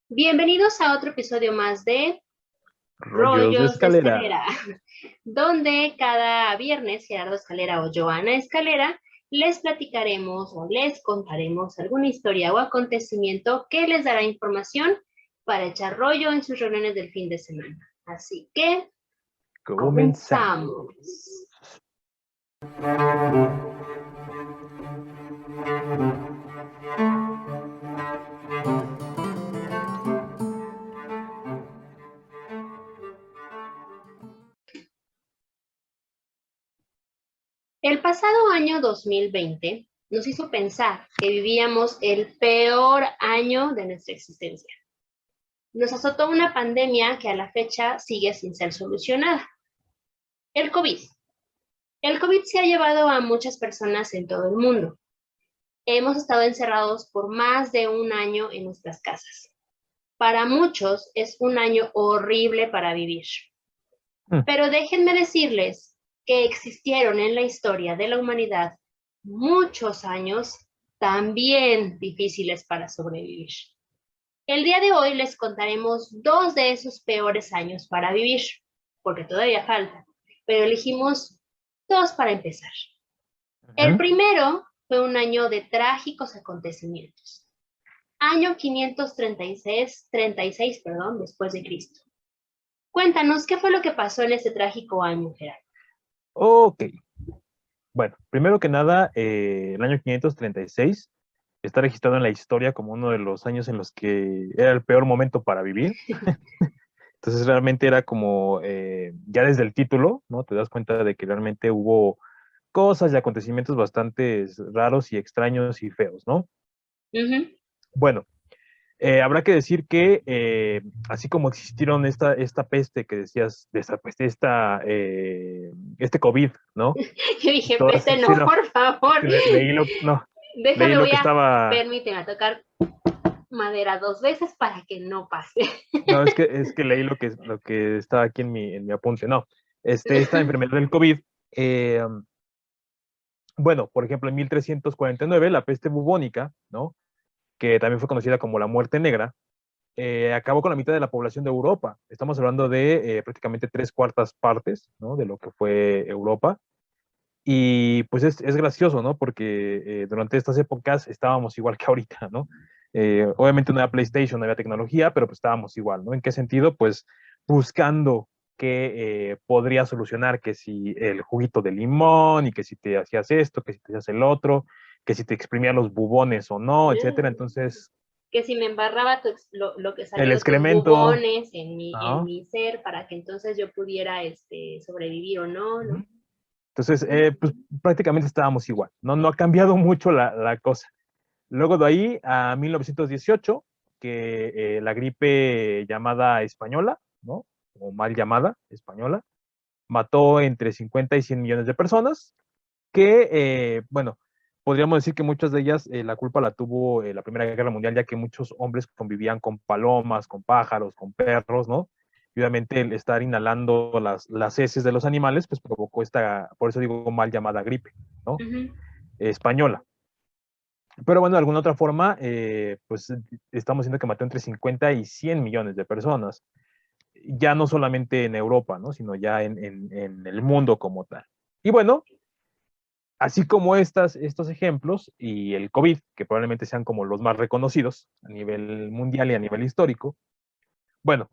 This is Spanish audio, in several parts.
Bienvenidos a otro episodio más de Rollos de Rollos de escalera. Escalera, donde cada viernes Gerardo Escalera o Joana Escalera les platicaremos o les contaremos alguna historia o acontecimiento que les dará información para echar rollo en sus reuniones del fin de semana. Así que Comenzamos. comenzamos. El pasado año 2020 nos hizo pensar que vivíamos el peor año de nuestra existencia. Nos azotó una pandemia que a la fecha sigue sin ser solucionada. El COVID. El COVID se ha llevado a muchas personas en todo el mundo. Hemos estado encerrados por más de un año en nuestras casas. Para muchos es un año horrible para vivir. Mm, Pero déjenme decirles que existieron en la historia de la humanidad muchos años también difíciles para sobrevivir. El día de hoy les contaremos dos de esos peores años para vivir, porque todavía falta, pero elegimos dos para empezar. El ujú. primero fue un año de trágicos acontecimientos. Año 536, después de Cristo. Cuéntanos, ¿qué fue lo que pasó en ese trágico año, Gerardo? Ok. Bueno, primero que nada, el año 536 está registrado en la historia como uno de los años en los que era el peor momento para vivir. Entonces realmente era como, ya desde el título, ¿no? Te das cuenta de que realmente hubo cosas y acontecimientos bastante raros y extraños y feos, ¿no? Ujú. Bueno, habrá que decir que así como existieron esta peste que decías, de esta peste, este COVID, ¿no? Yo Y dije, todas, peste, sí, no, no, por favor. leí lo, no, leí Déjame, lo voy que a, estaba, permíteme, a tocar madera dos veces para que no pase. no, es que leí lo que estaba aquí en mi apunte, no. Esta enfermedad del COVID, eh, bueno, por ejemplo, en 1349, la peste bubónica, ¿no? Que también fue conocida como la muerte negra, acabó con la mitad de la población de Europa. Estamos hablando de prácticamente tres cuartas partes, ¿no? De lo que fue Europa. Y pues es gracioso, ¿no? Porque durante estas épocas estábamos igual que ahorita, ¿no? Obviamente no había PlayStation, no había tecnología, pero pues estábamos igual, ¿no? ¿En qué sentido? Pues buscando qué podría solucionar, que si el juguito de limón y que si te hacías esto, que si te hacías el otro, que si te exprimían los bubones o no, etcétera. Entonces, Que si me embarraba lo que el salía de tus excremento, bubones en ¿no? mi ser para que entonces yo pudiera sobrevivir o no, ¿no? Ujú. Entonces, pues prácticamente estábamos igual, ¿no? No ha cambiado mucho la cosa. Luego de ahí a 1918, que la gripe llamada española, ¿no? O mal llamada española, mató entre 50 y 100 millones de personas, que, bueno, podríamos decir que muchas de ellas la culpa la tuvo la Primera Guerra Mundial, ya que muchos hombres convivían con palomas, con pájaros, con perros, ¿no? Y obviamente el estar inhalando las heces de los animales, pues provocó por eso digo mal llamada gripe, ¿no? Ujú. Española. Pero bueno, de alguna otra forma, pues estamos viendo que mató entre 50 y 100 millones de personas, ya no solamente en Europa, ¿no? Sino ya en el mundo como tal. Y bueno, así como estos ejemplos y el COVID, que probablemente sean como los más reconocidos a nivel mundial y a nivel histórico, bueno,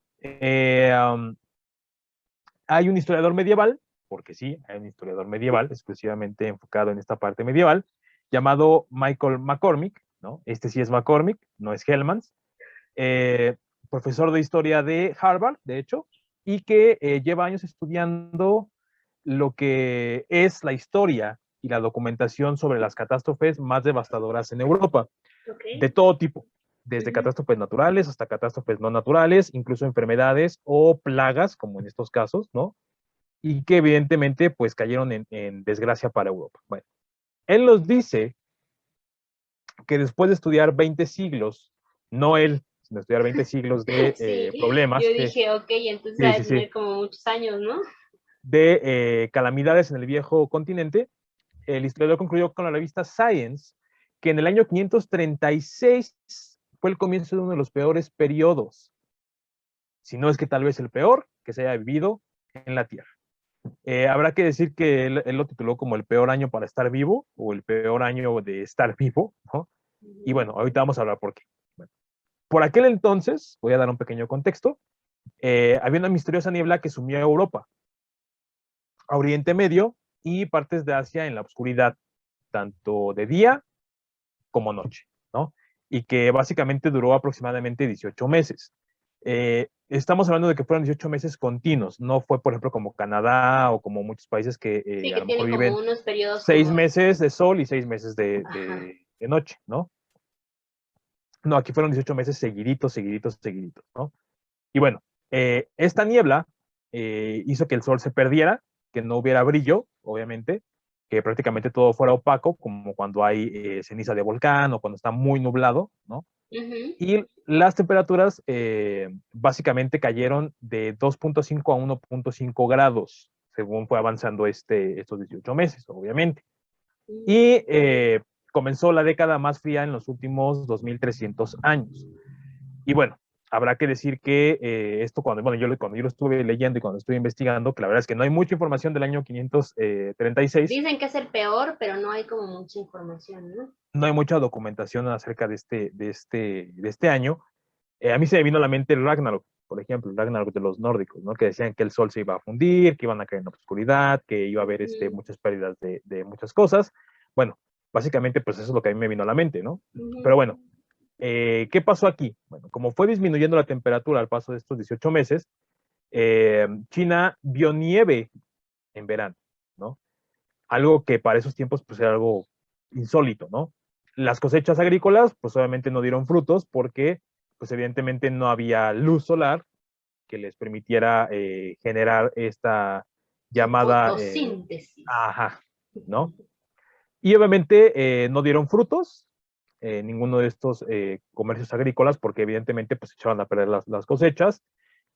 hay un historiador medieval, porque sí, hay un historiador medieval exclusivamente enfocado en esta parte medieval, llamado Michael McCormick, ¿no? Este sí es McCormick, no es Hellmans, eh, profesor de historia de Harvard, de hecho, y que lleva años estudiando lo que es la historia y la documentación sobre las catástrofes más devastadoras en Europa, Ok. de todo tipo, desde Ujú. catástrofes naturales hasta catástrofes no naturales, incluso enfermedades o plagas, como en estos casos, ¿no? Y que evidentemente pues cayeron en desgracia para Europa. Bueno, él nos dice que después de estudiar 20 siglos, no él, sino estudiar 20 siglos de Sí, yo problemas, dije, ok, entonces sí, ha de sí, sí, tener como muchos años, ¿no? de calamidades en el viejo continente, el historiador concluyó con la revista Science que en el año 536 fue el comienzo de uno de los peores periodos, si no es que tal vez el peor que se haya vivido en la Tierra. Habrá que decir que él lo tituló como el peor año para estar vivo, o el peor año de estar vivo, ¿no? Y bueno, ahorita vamos a hablar por qué. Bueno, por aquel entonces, voy a dar un pequeño contexto, había una misteriosa niebla que sumía a Europa, a Oriente Medio y partes de Asia en la oscuridad, tanto de día como noche, ¿no? Y que básicamente duró aproximadamente 18 meses. Estamos hablando de que fueron 18 meses continuos, no fue, por ejemplo, como Canadá o como muchos países que Sí, a que lo mejor tienen como viven unos periodos 6 meses de sol y 6 meses Ajá. de noche, ¿no? No, aquí fueron 18 meses seguiditos, seguiditos, seguiditos, ¿no? Y bueno, esta niebla hizo que el sol se perdiera, que no hubiera brillo, obviamente, que prácticamente todo fuera opaco, como cuando hay ceniza de volcán o cuando está muy nublado, ¿no? Y las temperaturas básicamente cayeron de 2.5 a 1.5 grados, según fue avanzando estos 18 meses, obviamente. Y comenzó la década más fría en los últimos 2300 años. Y bueno, habrá que decir que esto cuando yo lo estuve leyendo y cuando estuve investigando, que la verdad es que no hay mucha información del año 536. Dicen que es el peor, pero no hay como mucha información, ¿no? No hay mucha documentación acerca de este año. A mí se me vino a la mente el Ragnarok, por ejemplo, el Ragnarok de los nórdicos, ¿no? Que decían que el sol se iba a fundir, que iban a caer en la oscuridad, que iba a haber muchas pérdidas de muchas cosas. Bueno, básicamente, pues eso es lo que a mí me vino a la mente, ¿no? Pero bueno, ¿qué pasó aquí? Bueno, como fue disminuyendo la temperatura al paso de estos 18 meses, China vio nieve en verano, ¿no? Algo que para esos tiempos pues era algo insólito, ¿no? Las cosechas agrícolas pues obviamente no dieron frutos porque pues evidentemente no había luz solar que les permitiera generar esta Su llamada, fotosíntesis. ajá, ¿no? Y obviamente no dieron frutos ninguno de estos comercios agrícolas porque evidentemente pues echaban a perder las cosechas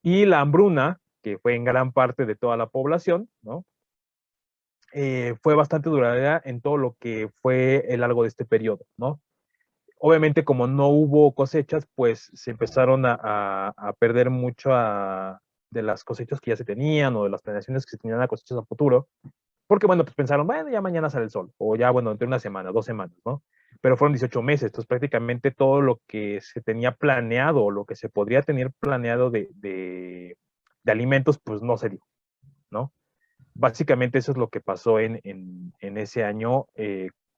y la hambruna, que fue en gran parte de toda la población, ¿no? Fue bastante duradera en todo lo que fue el largo de este periodo, ¿no? Obviamente, como no hubo cosechas, pues se empezaron a perder mucho de las cosechas que ya se tenían o de las planeaciones que se tenían a cosechas a futuro, porque, bueno, pues pensaron, bueno, ya mañana sale el sol, o ya, bueno, entre una semana, 2 semanas, ¿no? Pero fueron 18 meses, entonces prácticamente todo lo que se tenía planeado, o lo que se podría tener planeado de alimentos, pues no se dio, ¿no? Básicamente eso es lo que pasó en ese año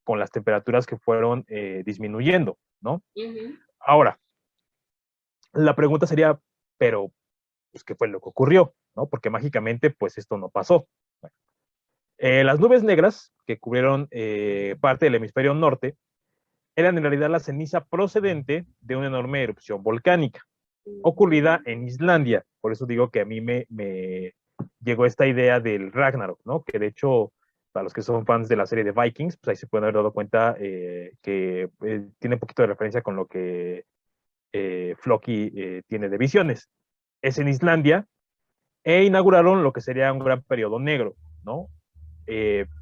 con las temperaturas que fueron disminuyendo, ¿no? Ahora, la pregunta sería, pero, pues, ¿qué fue lo que ocurrió? ¿No? Porque mágicamente, pues, esto no pasó. Bueno, las nubes negras que cubrieron parte del hemisferio norte eran en realidad la ceniza procedente de una enorme erupción volcánica ocurrida en Islandia. Por eso digo que a mí me llegó esta idea del Ragnarok, ¿no? Que de hecho, para los que son fans de la serie de Vikings, pues ahí se pueden haber dado cuenta que tiene un poquito de referencia con lo que Floki tiene de visiones. Es en Islandia e inauguraron lo que sería un gran periodo negro, ¿no?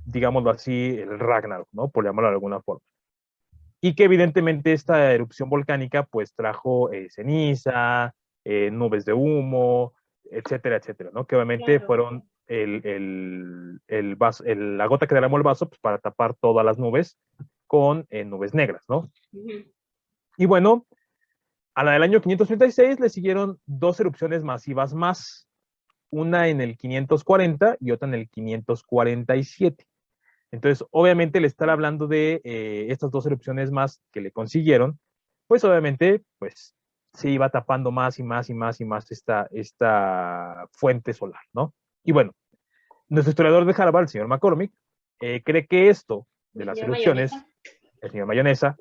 Digámoslo así, el Ragnarok, ¿no? Por llamarlo de alguna forma. Y que evidentemente esta erupción volcánica pues trajo ceniza, nubes de humo, etcétera, etcétera, ¿no? Que obviamente Claro. fueron vaso, la gota que derramó el vaso pues, para tapar todas las nubes con nubes negras, ¿no? Y bueno, a la del año 536 le siguieron dos erupciones masivas más, una en el 540 y otra en el 547. Entonces, obviamente, el estar hablando de estas dos erupciones más que le consiguieron, pues obviamente, pues se iba tapando más y más y más y más esta fuente solar, ¿no? Y bueno, nuestro historiador de Harvard, el señor McCormick, cree que esto de ¿El las señor erupciones, Mayonesa? el señor Mayonesa,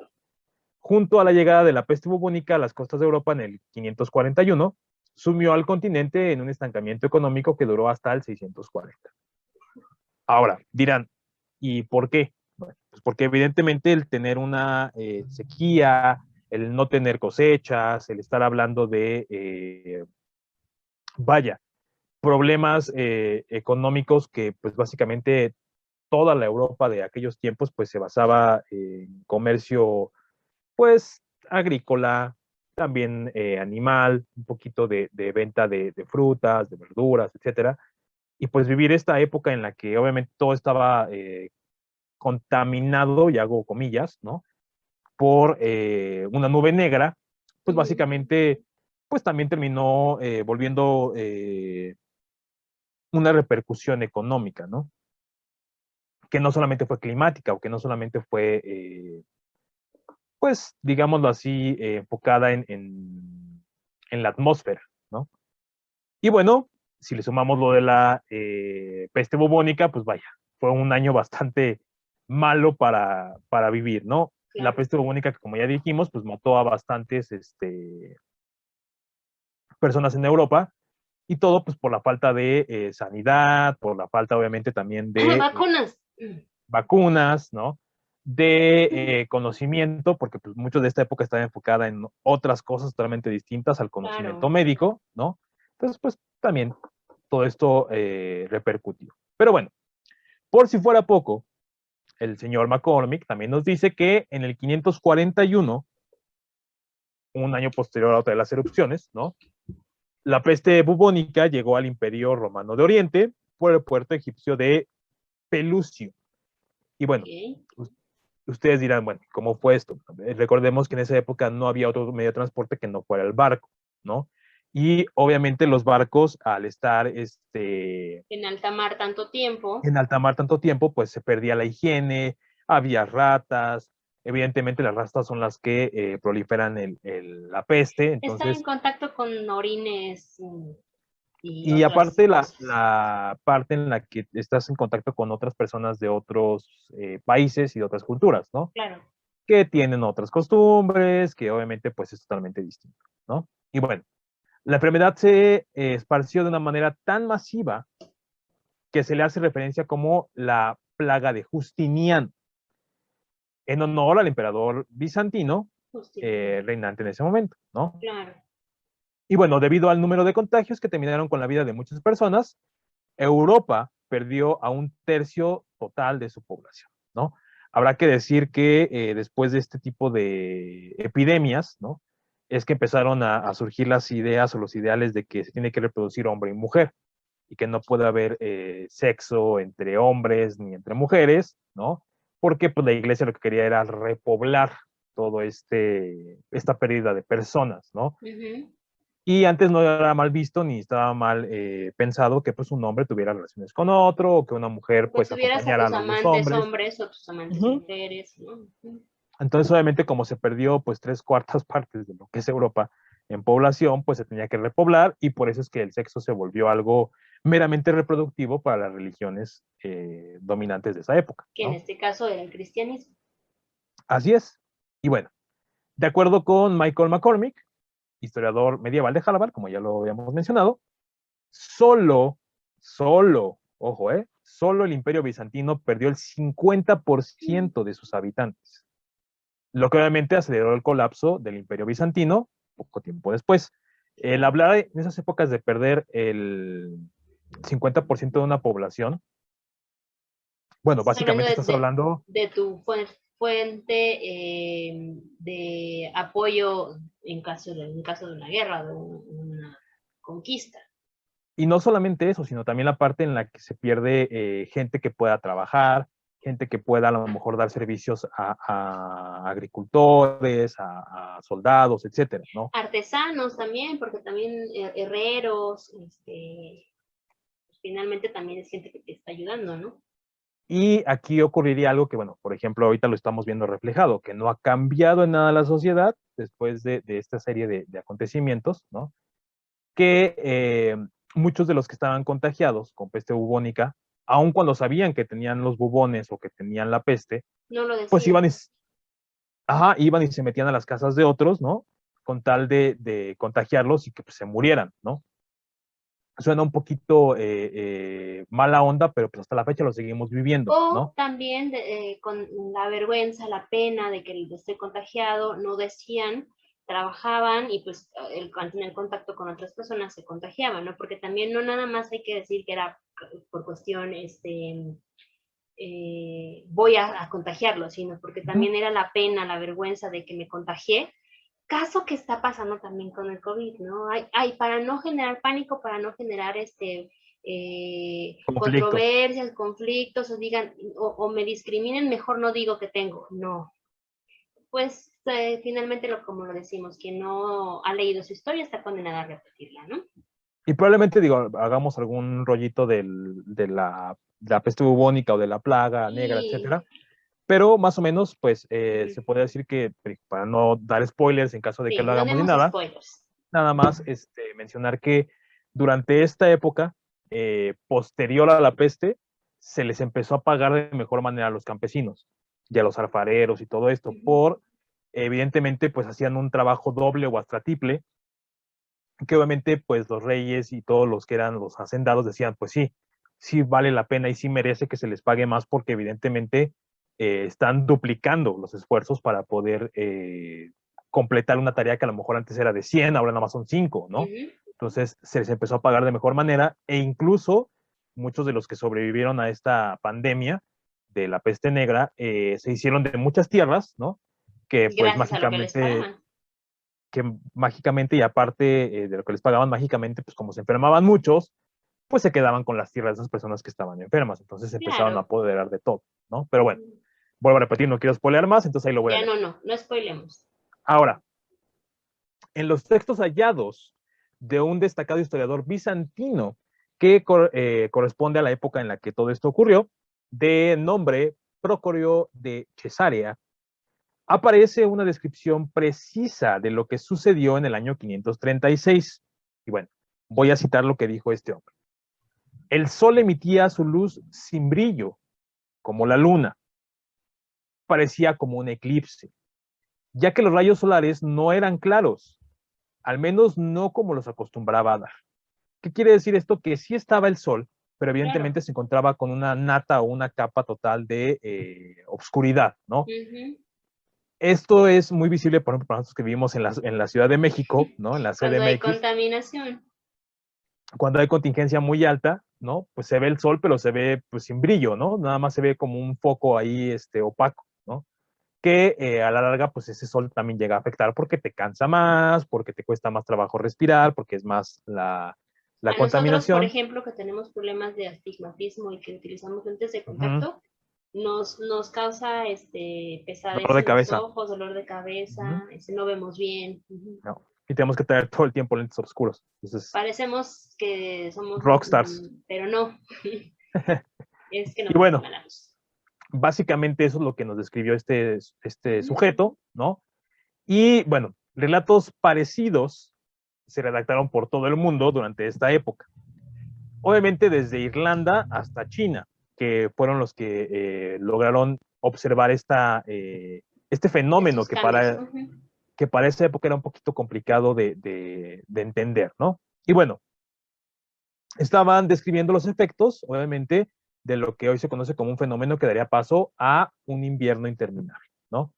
junto a la llegada de la peste bubónica a las costas de Europa en el 541, sumió al continente en un estancamiento económico que duró hasta el 640. Ahora, dirán, ¿y por qué? Bueno, pues porque evidentemente el tener una sequía, el no tener cosechas, el estar hablando de, vaya, problemas económicos que pues básicamente toda la Europa de aquellos tiempos pues se basaba en comercio pues agrícola, también animal, un poquito de venta de frutas, de verduras, etcétera. Y pues vivir esta época en la que obviamente todo estaba contaminado, y hago comillas, ¿no? Por una nube negra, pues básicamente, pues también terminó volviendo una repercusión económica, ¿no? Que no solamente fue climática o que no solamente fue, pues, digámoslo así, enfocada en la atmósfera, ¿no? Y bueno, si le sumamos lo de la peste bubónica, pues vaya, fue un año bastante malo para vivir, ¿no? La Claro. peste bubónica, que como ya dijimos, pues mató a bastantes personas en Europa, y todo pues por la falta de sanidad, por la falta obviamente también de Vacunas. vacunas, ¿no? De conocimiento, porque pues mucho de esta época estaba enfocada en otras cosas totalmente distintas al conocimiento Claro. médico, ¿no? Entonces, pues también todo esto repercutió. Pero bueno, por si fuera poco, el señor McCormick también nos dice que en el 541, un año posterior a otra de las erupciones, ¿no? La peste bubónica llegó al Imperio Romano de Oriente por el puerto egipcio de Pelusium. Y bueno, Okay. ustedes dirán, bueno, ¿cómo fue esto? Recordemos que en esa época no había otro medio de transporte que no fuera el barco, ¿no? Y obviamente los barcos, al estar En alta mar tanto tiempo. en alta mar tanto tiempo, pues se perdía la higiene, había ratas, evidentemente las ratas son las que proliferan la peste, Está en entonces, contacto con orines y y otras aparte cosas. la parte en la que estás en contacto con otras personas de otros países y de otras culturas, ¿no? Claro. Que tienen otras costumbres, que obviamente pues es totalmente distinto, ¿no? Y bueno, la enfermedad se esparció de una manera tan masiva que se le hace referencia como la plaga de Justiniano, en honor al emperador bizantino Justiniano. reinante en ese momento, ¿no? Claro. Y bueno, debido al número de contagios que terminaron con la vida de muchas personas, Europa perdió a un tercio total de su población, ¿no? Habrá que decir que después de este tipo de epidemias, ¿no? Es que empezaron a surgir las ideas o los ideales de que se tiene que reproducir hombre y mujer y que no puede haber sexo entre hombres ni entre mujeres, ¿no? Porque pues, la iglesia lo que quería era repoblar todo esta pérdida de personas, ¿no? Ujú. Y antes no era mal visto ni estaba mal pensado que pues un hombre tuviera relaciones con otro o que una mujer Pues pues tuvieras a acompañara a tus los dos amantes hombres. hombres o tus amantes Uh-huh. mujeres, ¿no? Entonces obviamente como se perdió pues 3/4 partes de lo que es Europa en población, pues se tenía que repoblar y por eso es que el sexo se volvió algo meramente reproductivo para las religiones dominantes de esa época, Que en ¿no? este caso era el cristianismo. Así es. Y bueno, de acuerdo con Michael McCormick, historiador medieval de Harvard, como ya lo habíamos mencionado, solo, ojo, solo el Imperio Bizantino perdió el 50% de sus habitantes, lo que obviamente aceleró el colapso del Imperio Bizantino poco tiempo después. El Claro. hablar en esas épocas de perder el 50% de una población, bueno, Estás hablando básicamente estás hablando, de tu fuente de apoyo en caso de una guerra, de una conquista. y no solamente eso, sino también la parte en la que se pierde gente que pueda trabajar, gente que pueda a lo mejor dar servicios a agricultores, a soldados, etcétera, ¿no? Artesanos también, porque también herreros, finalmente también es gente que te está ayudando, ¿no? Y aquí ocurriría algo que, bueno, por ejemplo, ahorita lo estamos viendo reflejado, que no ha cambiado en nada la sociedad después de esta serie de acontecimientos, ¿no? Que muchos de los que estaban contagiados con peste bubónica, aun cuando sabían que tenían los bubones o que tenían la peste, No lo pues decían. iban y se metían a las casas de otros, ¿no? Con tal de contagiarlos y que pues, se murieran, ¿no? Suena un poquito mala onda, pero pues hasta la fecha lo seguimos viviendo, O ¿no? también con la vergüenza, la pena de que esté contagiado, no decían, trabajaban y pues al tener contacto con otras personas se contagiaban, ¿no? Porque también no nada más hay que decir que era por cuestión, voy a contagiarlo, sino porque Uh -huh. también era la pena, la vergüenza de que me contagié caso que está pasando también con el COVID, ¿no? Hay para no generar pánico, para no generar Conflicto. controversias, conflictos, o digan, o me discriminen, mejor no digo que tengo. No. Pues finalmente, como lo decimos, quien no ha leído su historia está condenada a repetirla, ¿no? Y probablemente, digo, hagamos algún rollito de la peste bubónica o de la plaga negra, Y etcétera. Pero más o menos, pues, ujú, se podría decir que, para no dar spoilers en caso de que sí, lo no hagamos ni demos nada, spoilers. nada más mencionar que durante esta época, posterior a la peste, se les empezó a pagar de mejor manera a los campesinos y a los alfareros y todo esto, Ujú, por, evidentemente, pues hacían un trabajo doble o hasta triple, que obviamente, pues los reyes y todos los que eran los hacendados decían, pues sí, sí vale la pena y sí merece que se les pague más porque evidentemente están duplicando los esfuerzos para poder completar una tarea que a lo mejor antes era de 100, ahora nada más son 5, ¿no? ujú. Entonces se les empezó a pagar de mejor manera e incluso muchos de los que sobrevivieron a esta pandemia de la peste negra se hicieron de muchas tierras, ¿no? Que pues Gracias a lo que les mágicamente pagaban. y aparte de lo que les pagaban mágicamente, pues como se enfermaban muchos, pues se quedaban con las tierras de esas personas que estaban enfermas, entonces se empezaron a Claro. apoderar de todo, ¿no? Pero bueno, vuelvo a repetir, no quiero spoilear más, entonces ahí lo voy a Ya leer. no spoilemos. Ahora, en los textos hallados de un destacado historiador bizantino que corresponde a la época en la que todo esto ocurrió, de nombre Procorio de Cesarea, aparece una descripción precisa de lo que sucedió en el año 536. Y bueno, voy a citar lo que dijo este hombre. El sol emitía su luz sin brillo, como la luna. Parecía como un eclipse, ya que los rayos solares no eran claros, al menos no como los acostumbraba a dar. ¿Qué quiere decir esto? Que sí estaba el sol, pero Claro. evidentemente se encontraba con una nata o una capa total de obscuridad, ¿no? Ujú. Esto es muy visible, por ejemplo, para nosotros que vivimos en la Ciudad de México, ¿no? En la Cuando hay CDMX, contaminación. cuando hay contingencia muy alta, ¿no? Pues se ve el sol, pero se ve pues sin brillo, ¿no? Nada más se ve como un foco ahí opaco, ¿no? Que a la larga, pues ese sol también llega a afectar porque te cansa más, porque te cuesta más trabajo respirar, porque es más la A nosotros, por contaminación. ejemplo, que tenemos problemas de astigmatismo y que utilizamos lentes de Ujú. contacto, nos causa Dolor pesadez de en los cabeza. ojos, dolor de Ujú. cabeza, no vemos bien. Ujú. No. Y tenemos que tener todo el tiempo lentes oscuros. Entonces, Parecemos que somos, rockstars. pero no, es que Y nos bueno, lastima la luz. básicamente eso es lo que nos describió este sujeto, ¿no? Y bueno, relatos parecidos se redactaron por todo el mundo durante esta época. Obviamente desde Irlanda hasta China, que fueron los que lograron observar este fenómeno Estos cambios. Ujú. que para esa época era un poquito complicado de entender, ¿no? Y bueno, estaban describiendo los efectos, obviamente, de lo que hoy se conoce como un fenómeno que daría paso a un invierno interminable, ¿no?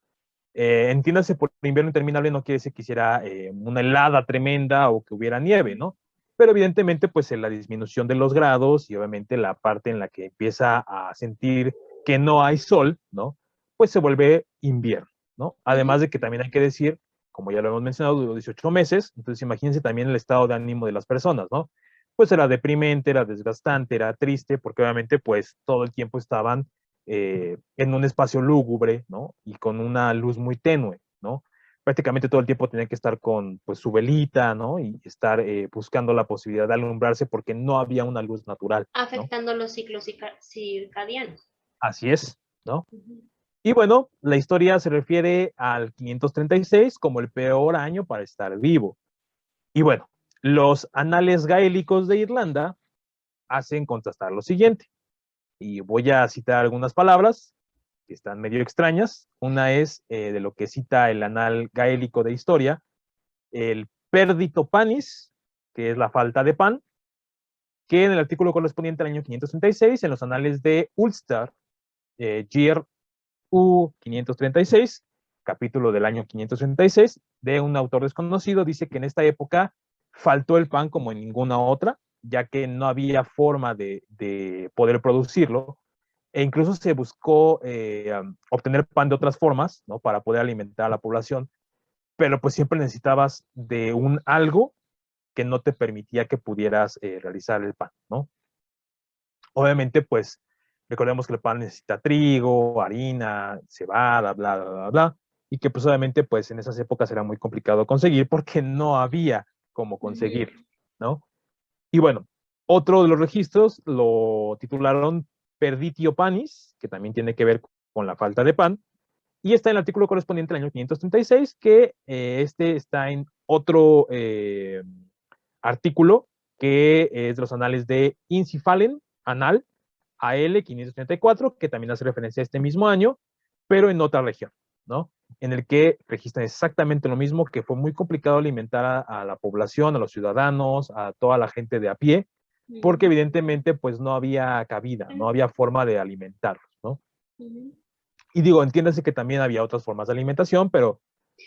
Entiéndase por invierno interminable no quiere decir que hiciera una helada tremenda o que hubiera nieve, ¿no? Pero evidentemente, pues en la disminución de los grados y obviamente la parte en la que empieza a sentir que no hay sol, ¿no? Pues se vuelve invierno, ¿no? Además Ujú. de que también hay que decir, como ya lo hemos mencionado, duró 18 meses, entonces imagínense también el estado de ánimo de las personas, ¿no? Pues era deprimente, era desgastante, era triste, porque obviamente pues todo el tiempo estaban en un espacio lúgubre, ¿no? Y con una luz muy tenue, ¿no? Prácticamente todo el tiempo tenía que estar con pues su velita, ¿no? Y estar buscando la posibilidad de alumbrarse porque no había una luz natural, ¿no? Afectando los ciclos circadianos. Así es, ¿no? Ujú. Y bueno, la historia se refiere al 536 como el peor año para estar vivo. Y bueno, los anales gaélicos de Irlanda hacen contrastar lo siguiente. Y voy a citar algunas palabras que están medio extrañas. Una es de lo que cita el Anal Gaélico de Historia, el perdito panis, que es la falta de pan, que en el artículo correspondiente al año 536, en los anales de Ulster, GR U 536, capítulo del año 536, de un autor desconocido, dice que en esta época faltó el pan como en ninguna otra, ya que no había forma de poder producirlo, e incluso se buscó obtener pan de otras formas, ¿no? Para poder alimentar a la población, pero pues siempre necesitabas de un algo que no te permitía que pudieras realizar el pan, ¿no? Obviamente, pues, recordemos que el pan necesita trigo, harina, cebada, bla, bla, bla, bla, y que pues obviamente, pues, en esas épocas era muy complicado conseguir porque no había cómo conseguirlo, ¿no? Y bueno, otro de los registros lo titularon Perditio Panis, que también tiene que ver con la falta de pan, y está en el artículo correspondiente al año 536, que este está en otro artículo que es de los anales de Incifalen, anal AL 534, que también hace referencia a este mismo año, pero en otra región, ¿no? En el que registran exactamente lo mismo, que fue muy complicado alimentar a la población, a los ciudadanos, a toda la gente de a pie, porque evidentemente pues no había cabida, no había forma de alimentarlos, ¿no? Y digo, entiéndase que también había otras formas de alimentación, pero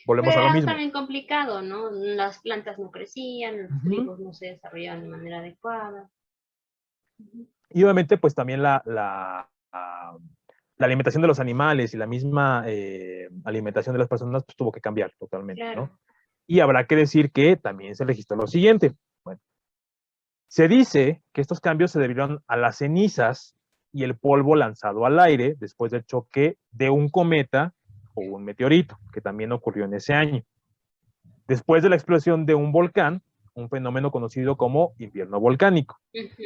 volvemos Pero a lo era mismo. también complicado, ¿no? Las plantas no crecían, los trigos no se desarrollaban de manera adecuada. Y obviamente pues también la alimentación de los animales y la misma alimentación de las personas pues, tuvo que cambiar totalmente, Claro. ¿no? Y habrá que decir que también se registró lo siguiente. Bueno, se dice que estos cambios se debieron a las cenizas y el polvo lanzado al aire después del choque de un cometa o un meteorito, que también ocurrió en ese año. Después de la explosión de un volcán, un fenómeno conocido como invierno volcánico.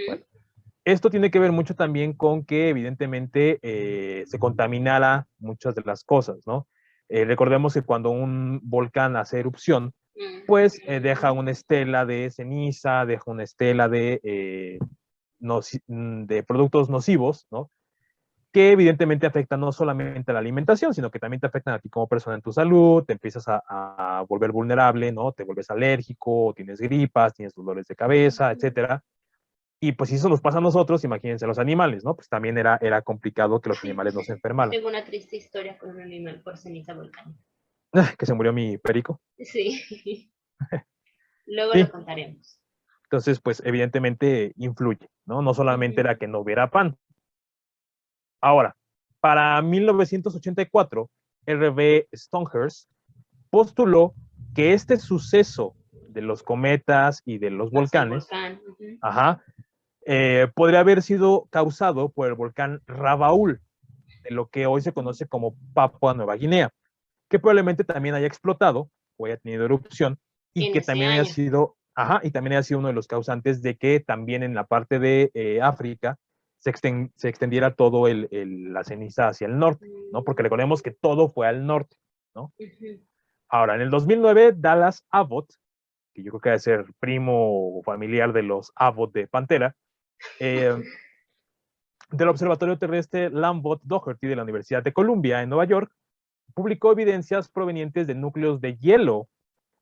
Bueno, esto tiene que ver mucho también con que evidentemente se contaminara muchas de las cosas, ¿no? Recordemos que cuando un volcán hace erupción, pues deja una estela de ceniza, deja una estela de productos nocivos, ¿no? Que evidentemente afectan no solamente a la alimentación, sino que también te afectan a ti como persona en tu salud, te empiezas a volver vulnerable, ¿no? Te vuelves alérgico, tienes gripas, tienes dolores de cabeza, etcétera. Y pues si eso nos pasa a nosotros, imagínense a los animales, ¿no? Pues también era complicado que los animales no se enfermaran. Tengo una triste historia con un animal por ceniza volcánica. Que se murió mi perico. Sí, luego lo Sí, contaremos. entonces pues evidentemente influye, ¿no? No solamente era que no hubiera pan. Ahora, para 1984, R.B. Stonehurst postuló que este suceso de los cometas y de los Más el volcanes, volcán. ajá, podría haber sido causado por el volcán Rabaul, de lo que hoy se conoce como Papua Nueva Guinea, que probablemente también haya explotado o haya tenido erupción y En que ese también haya año. sido, ajá, y también haya sido uno de los causantes de que también en la parte de África se extendiera todo la ceniza hacia el norte, ¿no? Porque recordemos que todo fue al norte, ¿no? Ahora, en el 2009, Dallas Abbott, que yo creo que debe ser primo o familiar de los Abbott de Pantera, del Observatorio Terrestre Lambert-Doherty de la Universidad de Columbia en Nueva York, publicó evidencias provenientes de núcleos de hielo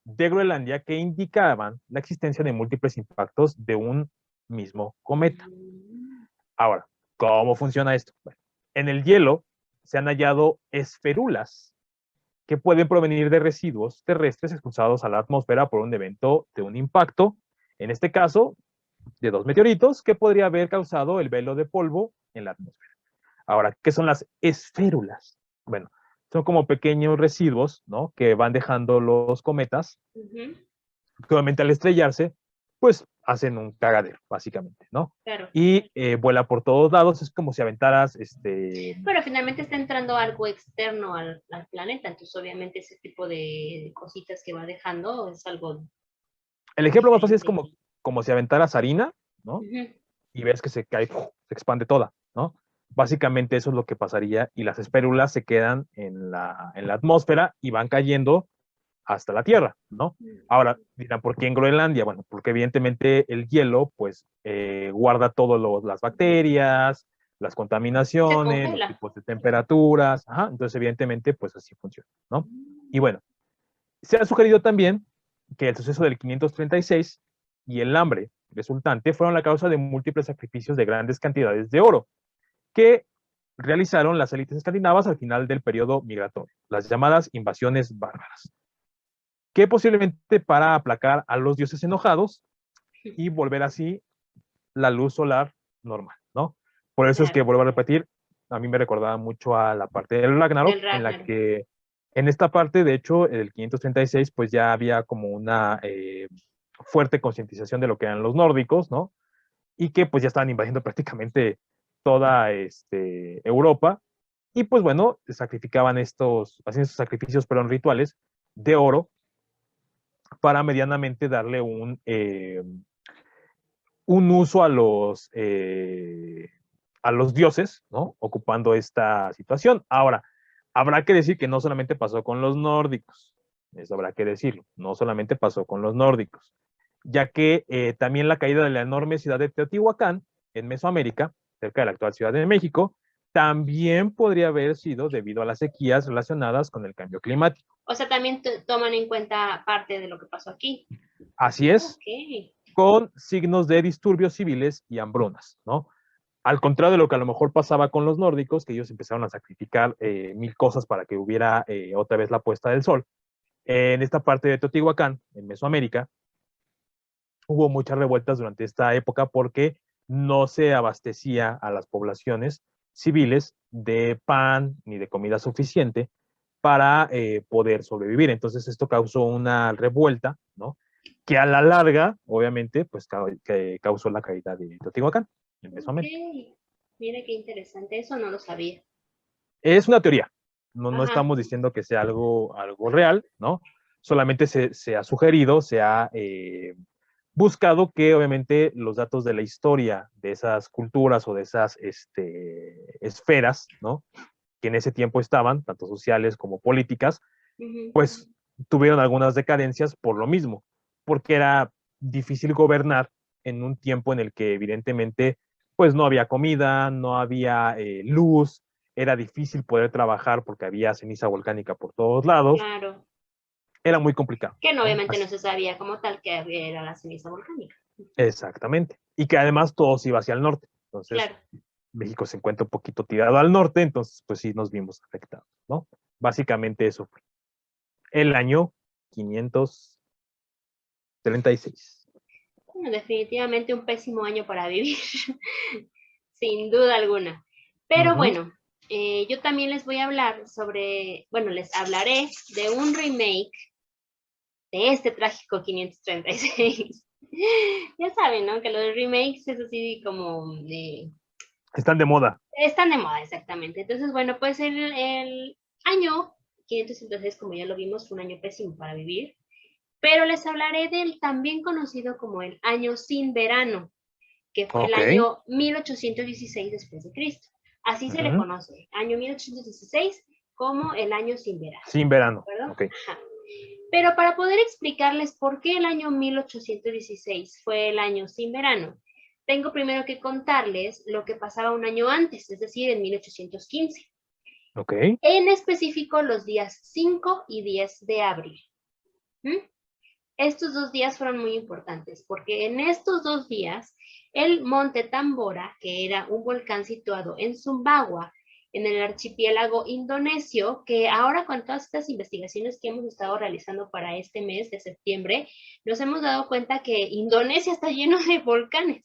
de Groenlandia que indicaban la existencia de múltiples impactos de un mismo cometa. Ahora, ¿cómo funciona esto? Bueno, en el hielo se han hallado esferulas que pueden provenir de residuos terrestres expulsados a la atmósfera por un evento de un impacto, en este caso, de dos meteoritos que podría haber causado el velo de polvo en la atmósfera. Ahora, ¿qué son las esférulas? Bueno, son como pequeños residuos, ¿no? Que van dejando los cometas, que obviamente al estrellarse, pues hacen un cagadero, básicamente, ¿no? Claro. Y vuela por todos lados, es como si aventaras, Pero finalmente está entrando algo externo al planeta, entonces obviamente ese tipo de cositas que va dejando es algo el ejemplo más fácil es diferente. como si aventaras harina, ¿no? Y ves que se cae, se expande toda, ¿no? Básicamente eso es lo que pasaría y las espérulas se quedan en la atmósfera y van cayendo hasta la Tierra, ¿no? Ahora, dirán, ¿por qué en Groenlandia? Bueno, porque evidentemente el hielo, pues, guarda todas las bacterias, las Se contaminaciones, los congela. tipos de temperaturas, ajá, entonces evidentemente, pues así funciona, ¿no? Y bueno, se ha sugerido también que el suceso del 536 y el hambre resultante fueron la causa de múltiples sacrificios de grandes cantidades de oro que realizaron las élites escandinavas al final del periodo migratorio, las llamadas invasiones bárbaras, que posiblemente para aplacar a los dioses enojados y volver así la luz solar normal, ¿no? Por eso es que Claro. vuelvo a repetir, a mí me recordaba mucho a la parte del Ragnarok, El en la Ragnarok. que En esta parte, de hecho, el 536, pues ya había como una fuerte concientización de lo que eran los nórdicos, ¿no? Y que pues ya estaban invadiendo prácticamente toda Europa. Y pues bueno, sacrificaban hacían estos sacrificios, perdón, rituales de oro para medianamente darle un uso a los dioses, ¿no? Ocupando esta situación. Ahora, habrá que decir que no solamente pasó con los nórdicos, eso habrá que decirlo, no solamente pasó con los nórdicos, ya que también la caída de la enorme ciudad de Teotihuacán, en Mesoamérica, cerca de la actual Ciudad de México, también podría haber sido debido a las sequías relacionadas con el cambio climático. O sea, también toman en cuenta parte de lo que pasó aquí. Así es, Ok. con signos de disturbios civiles y hambrunas, ¿no? Al contrario de lo que a lo mejor pasaba con los nórdicos, que ellos empezaron a sacrificar mil cosas para que hubiera otra vez la puesta del sol. En esta parte de Teotihuacán, en Mesoamérica, hubo muchas revueltas durante esta época porque no se abastecía a las poblaciones civiles de pan ni de comida suficiente para poder sobrevivir. Entonces esto causó una revuelta, ¿no? Que a la larga, obviamente, pues que causó la caída de Teotihuacán en Ok. Mesoamérica. Mira qué interesante, eso no lo sabía. Es una teoría, no Ajá. estamos diciendo que sea algo real, ¿no? Solamente se ha sugerido, se ha buscado que obviamente los datos de la historia de esas culturas o de esas esferas, ¿no? Que en ese tiempo estaban, tanto sociales como políticas, Ujú. pues tuvieron algunas decadencias por lo mismo, porque era difícil gobernar en un tiempo en el que evidentemente pues no había comida, no había luz, era difícil poder trabajar porque había ceniza volcánica por todos lados, Claro. era muy complicado, Que no, ¿no? obviamente no se sabía como tal que era la ceniza volcánica. Exactamente. Y que además todo se iba hacia el norte. Entonces, Claro. México se encuentra un poquito tirado al norte, entonces pues sí nos vimos afectados, ¿no? Básicamente eso fue el año 536. Bueno, definitivamente un pésimo año para vivir, sin duda alguna. Pero Ujú. bueno, yo también les voy a hablar bueno, les hablaré de un remake de este trágico 536. Ya saben, ¿no? Que los remakes es así como Están de moda. están de moda, exactamente. Entonces, bueno, pues el año 536, como ya lo vimos, fue un año pésimo para vivir, pero les hablaré del también conocido como el año sin verano, que fue el Ok. año 1816 después de Cristo. Así se le Ujú. conoce, año 1816 como el año sin verano, Sin ¿de verano. acuerdo? Ok. Ajá. Pero para poder explicarles por qué el año 1816 fue el año sin verano, tengo primero que contarles lo que pasaba un año antes, es decir, en 1815. Ok. En específico, los días 5 y 10 de abril. ¿Mm? Estos dos días fueron muy importantes porque en estos dos días el Monte Tambora, que era un volcán situado en Sumbawa, en el archipiélago indonesio, que ahora con todas estas investigaciones que hemos estado realizando para este mes de septiembre, nos hemos dado cuenta que Indonesia está lleno de volcanes.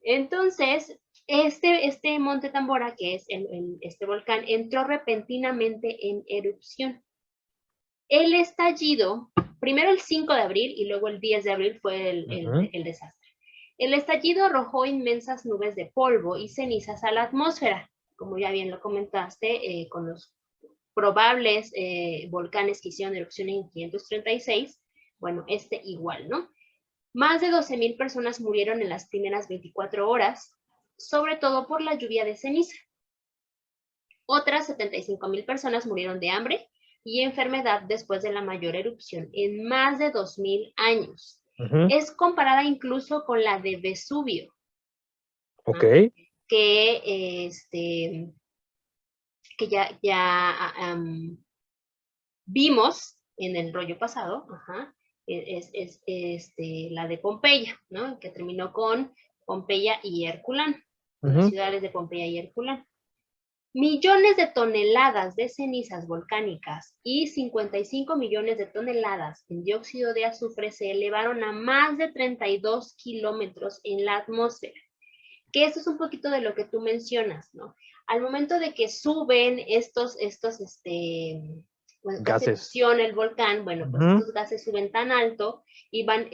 Entonces, este Monte Tambora, que es este volcán, entró repentinamente en erupción. El estallido, primero el 5 de abril y luego el 10 de abril fue Ujú. el desastre. El estallido arrojó inmensas nubes de polvo y cenizas a la atmósfera, como ya bien lo comentaste, con los probables volcanes que hicieron erupción en 536, bueno, este igual, ¿no? Más de 12,000 personas murieron en las primeras 24 horas, sobre todo por la lluvia de ceniza. Otras 75,000 personas murieron de hambre y enfermedad después de la mayor erupción en más de 2,000 años. Ujú. Es comparada incluso con la de Vesubio, Ok. ¿no? que, que ya vimos en el rollo pasado, ajá, la de Pompeya, ¿no? Que terminó con Pompeya y Herculano, con las Ujú. ciudades de Pompeya y Herculano. Millones de toneladas de cenizas volcánicas y 55 millones de toneladas en dióxido de azufre se elevaron a más de 32 kilómetros en la atmósfera. Que esto es un poquito de lo que tú mencionas, ¿no? Al momento de que suben cuando hace Gases. erupción el volcán, bueno, pues Ujú. estos gases suben tan alto y van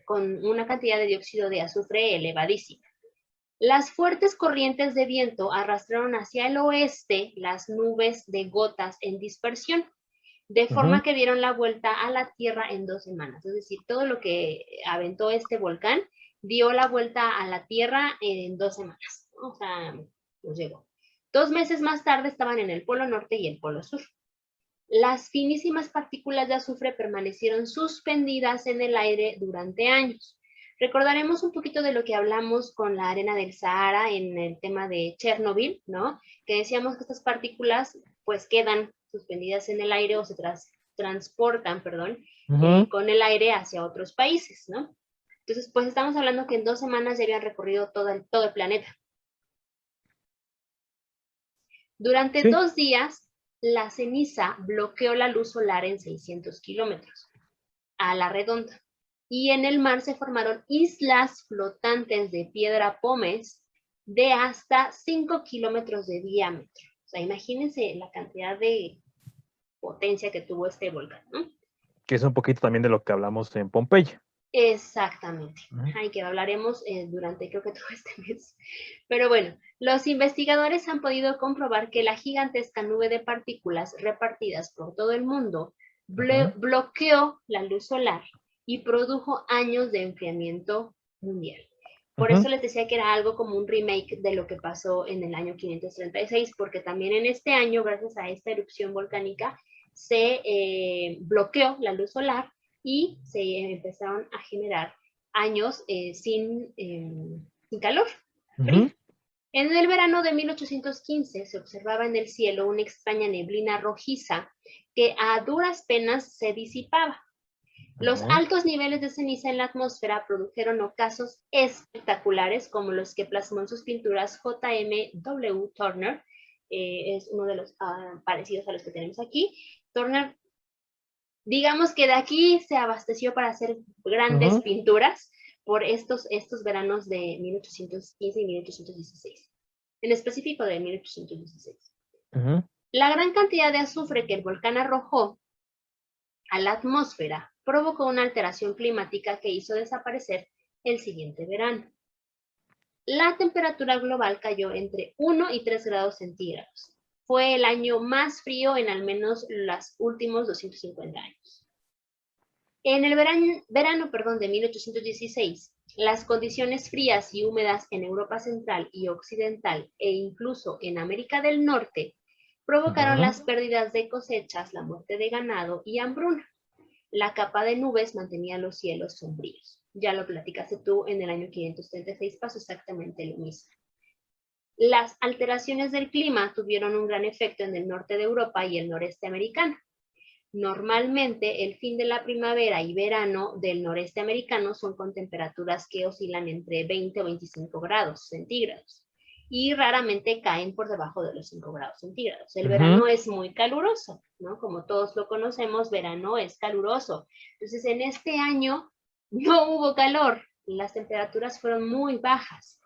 con una cantidad de dióxido de azufre elevadísima. Las fuertes corrientes de viento arrastraron hacia el oeste las nubes de gotas en dispersión, de forma Ujú. que dieron la vuelta a la Tierra en 2 semanas. Es decir, todo lo que aventó este volcán dio la vuelta a la Tierra en 2 semanas, ¿no? O sea, nos llegó. 2 meses más tarde estaban en el Polo Norte y el Polo Sur. Las finísimas partículas de azufre permanecieron suspendidas en el aire durante años. Recordaremos un poquito de lo que hablamos con la arena del Sahara en el tema de Chernobyl, ¿no? Que decíamos que estas partículas pues quedan suspendidas en el aire o se transportan, perdón, Ujú. con el aire hacia otros países, ¿no? Entonces, pues estamos hablando que en 2 semanas ya habían recorrido todo el planeta. Durante Sí. 2 días, la ceniza bloqueó la luz solar en 600 kilómetros a la redonda. Y en el mar se formaron islas flotantes de piedra pómez de hasta 5 kilómetros de diámetro. O sea, imagínense la cantidad de potencia que tuvo este volcán, ¿no? Que es un poquito también de lo que hablamos en Pompeya. Exactamente. Ujú. Ay, que hablaremos durante creo que todo este mes. Pero bueno, los investigadores han podido comprobar que la gigantesca nube de partículas repartidas por todo el mundo Ujú. bloqueó la luz solar y produjo años de enfriamiento mundial. Por Ujú. eso les decía que era algo como un remake de lo que pasó en el año 536, porque también en este año, gracias a esta erupción volcánica, se bloqueó la luz solar y se empezaron a generar años sin calor, frío. Ujú. En el verano de 1815 se observaba en el cielo una extraña neblina rojiza que a duras penas se disipaba. Los Ujú. altos niveles de ceniza en la atmósfera produjeron ocasos espectaculares como los que plasmó en sus pinturas J.M.W. Turner, es uno de los parecidos a los que tenemos aquí. Turner, digamos que de aquí se abasteció para hacer grandes Ujú. pinturas por estos veranos de 1815 y 1816, en específico de 1816. Ujú. La gran cantidad de azufre que el volcán arrojó a la atmósfera provocó una alteración climática que hizo desaparecer el siguiente verano. La temperatura global cayó entre 1 y 3 grados centígrados. Fue el año más frío en al menos los últimos 250 años. En el verano de 1816, las condiciones frías y húmedas en Europa Central y Occidental e incluso en América del Norte provocaron Ujú. las pérdidas de cosechas, la muerte de ganado y hambruna. La capa de nubes mantenía los cielos sombríos. Ya lo platicaste tú en el año 536, pasó exactamente lo mismo. Las alteraciones del clima tuvieron un gran efecto en el norte de Europa y el noreste americano. Normalmente, el fin de la primavera y verano del noreste americano son con temperaturas que oscilan entre 20 o 25 grados centígrados y raramente caen por debajo de los 5 grados centígrados. El Ujú. verano es muy caluroso, ¿no? Como todos lo conocemos, verano es caluroso. Entonces, en este año no hubo calor, las temperaturas fueron muy bajas.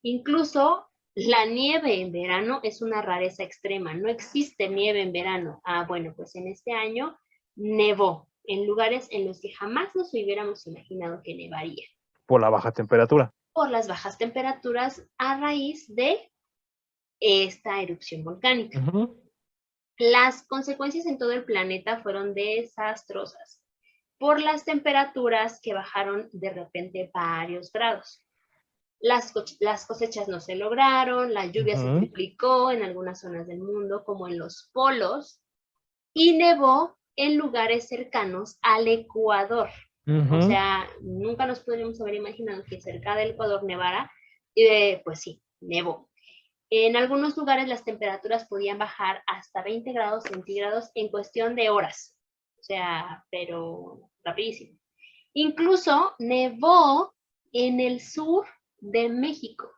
Incluso la nieve en verano es una rareza extrema, no existe nieve en verano. Bueno, pues en este año nevó en lugares en los que jamás nos hubiéramos imaginado que nevaría Por la baja temperatura. por las bajas temperaturas a raíz de esta erupción volcánica. Ujú. Las consecuencias en todo el planeta fueron desastrosas por las temperaturas que bajaron de repente varios grados. Las cosechas no se lograron, la lluvia se Ujú. triplicó en algunas zonas del mundo, como en los polos, y nevó en lugares cercanos al Ecuador. O Ujú. sea, nunca nos podríamos haber imaginado que cerca del Ecuador nevara, pues sí, nevó. En algunos lugares las temperaturas podían bajar hasta 20 grados centígrados en cuestión de horas. O sea, pero rapidísimo. Incluso nevó en el sur de México.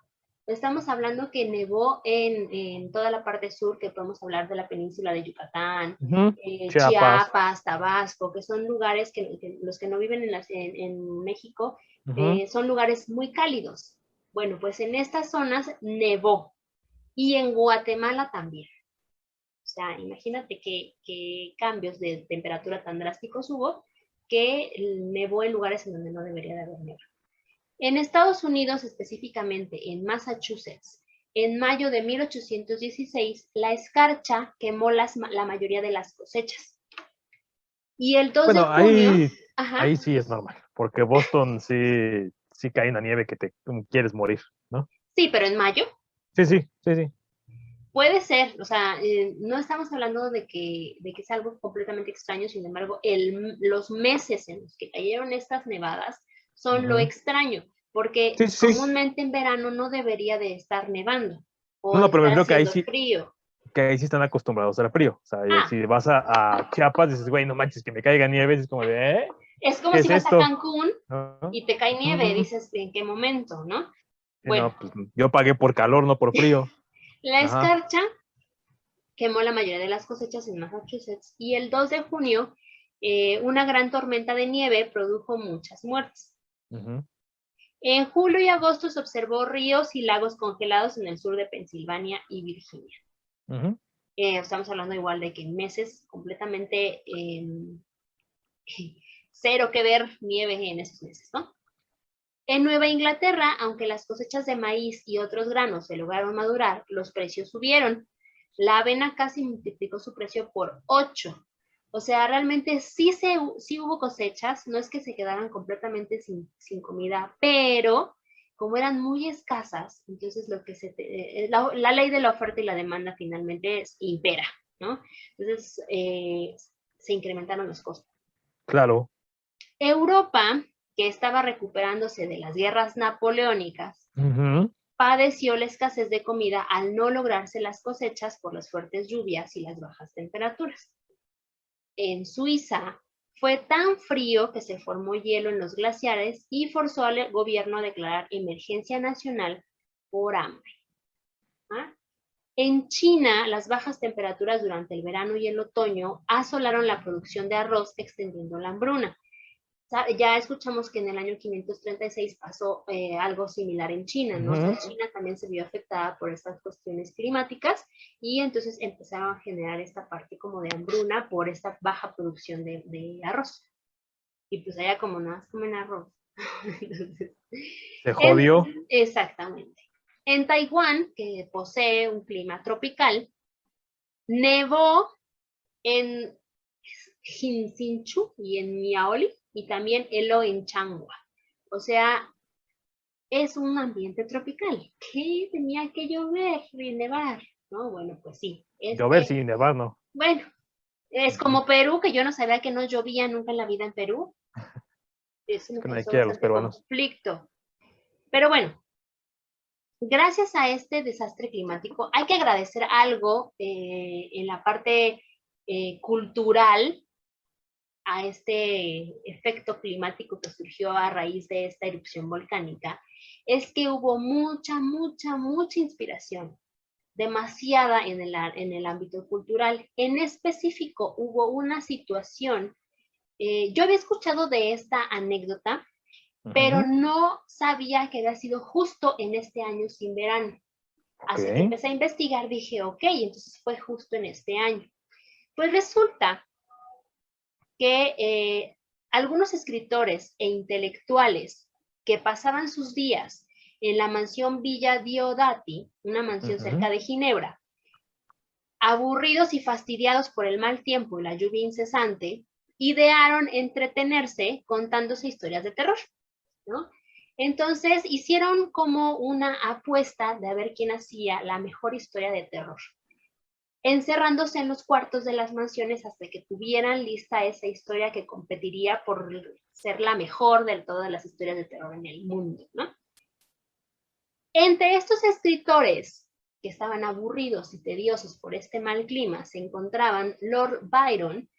Estamos hablando que nevó en toda la parte sur, que podemos hablar de la península de Yucatán, Ujú. Chiapas. Chiapas, Tabasco, que son lugares que los que no viven en México Ujú. son lugares muy cálidos. Bueno, pues en estas zonas nevó y en Guatemala también. O sea, imagínate qué cambios de temperatura tan drásticos hubo que nevó en lugares en donde no debería de haber nevado. En Estados Unidos, específicamente en Massachusetts, en mayo de 1816, la escarcha quemó la mayoría de las cosechas. Y el 2 de Bueno, junio, ajá, ahí sí es normal, porque Boston sí cae una nieve que te quieres morir, ¿no? sí, pero en mayo Sí. puede ser, o sea, no estamos hablando de que es algo completamente extraño, sin embargo, los meses en los que cayeron estas nevadas son lo Ujú. extraño, porque Sí. comúnmente en verano no debería de estar nevando o No, de no, pero me estar refiero haciendo frío. que ahí sí están acostumbrados al frío. O sea, Ah, si vas a Chiapas, dices, güey, no manches, que me caiga nieve, es como de, ¿eh? es como ¿Qué si es vas a esto? Cancún ¿No? y te cae nieve, Ujú. dices, ¿en qué momento, no? Sí, Bueno, no, pues yo pagué por calor, no por frío. la Ajá. escarcha quemó la mayoría de las cosechas en Massachusetts y el 2 de junio una gran tormenta de nieve produjo muchas muertes. Ujú. En julio y agosto se observó ríos y lagos congelados en el sur de Pensilvania y Virginia. Ujú. Estamos hablando igual de que en meses completamente cero que ver nieve en esos meses, ¿no? En Nueva Inglaterra, aunque las cosechas de maíz y otros granos se lograron madurar, los precios subieron. La avena casi multiplicó su precio por 8. O sea, realmente sí hubo cosechas, no es que se quedaran completamente sin comida, pero como eran muy escasas, entonces la ley de la oferta y la demanda finalmente impera, ¿no? Entonces se incrementaron los costos. Claro. Europa, que estaba recuperándose de las guerras napoleónicas, Ujú. padeció la escasez de comida al no lograrse las cosechas por las fuertes lluvias y las bajas temperaturas. En Suiza fue tan frío que se formó hielo en los glaciares y forzó al gobierno a declarar emergencia nacional por hambre. ¿Ah? En China, las bajas temperaturas durante el verano y el otoño asolaron la producción de arroz, extendiendo la hambruna. Ya escuchamos que en el año 536 pasó algo similar en China, ¿no? O sea, Ujú. China también se vio afectada por estas cuestiones climáticas y entonces empezaron a generar esta parte como de hambruna por esta baja producción de arroz. Y pues allá como nada más comen arroz. Entonces, Se jodió. exactamente. En Taiwán, que posee un clima tropical, nevó en Hinsinchu y en Miaoli y también Elo en Changhua. O sea, es un ambiente tropical. ¿Qué tenía que llover y nevar? No, bueno, pues sí. Llover sin nevar, ¿no? Bueno, es Ujú. como Perú, que yo no sabía que no llovía nunca en la vida en Perú. Eso Es me que nadie causó quiere a los bastante peruanos. conflicto. Pero bueno, gracias a este desastre climático, hay que agradecer algo en la parte cultural a este efecto climático que surgió a raíz de esta erupción volcánica, es que hubo mucha inspiración, demasiada en el ámbito cultural. En específico, hubo una situación, yo había escuchado de esta anécdota, pero Ujú. no sabía que había sido justo en este año sin verano. Ok. Hasta que empecé a investigar, dije, ok, entonces fue justo en este año. Pues resulta que algunos escritores e intelectuales que pasaban sus días en la mansión Villa Diodati, una mansión Ujú. cerca de Ginebra, aburridos y fastidiados por el mal tiempo y la lluvia incesante, idearon entretenerse contándose historias de terror, ¿no? Entonces hicieron como una apuesta de a ver quién hacía la mejor historia de terror, encerrándose en los cuartos de las mansiones hasta que tuvieran lista esa historia que competiría por ser la mejor de todas las historias de terror en el mundo, ¿no? Entre estos escritores que estaban aburridos y tediosos por este mal clima se encontraban Lord Byron,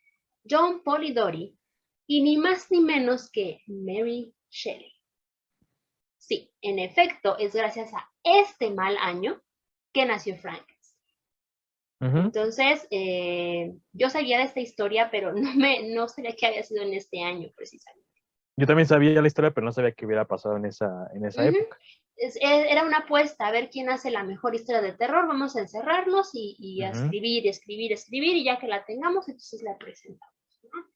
John Polidori y ni más ni menos que Mary Shelley. Sí, en efecto, es gracias a este mal año que nació Frankenstein. Ujú. Entonces, yo sabía de esta historia, pero no sabía que había sido en este año precisamente. Yo también sabía la historia, pero no sabía que hubiera pasado en esa Ujú. época. era una apuesta a ver quién hace la mejor historia de terror, vamos a encerrarnos y a escribir, escribir, escribir, y ya que la tengamos, entonces la presentamos, ¿no?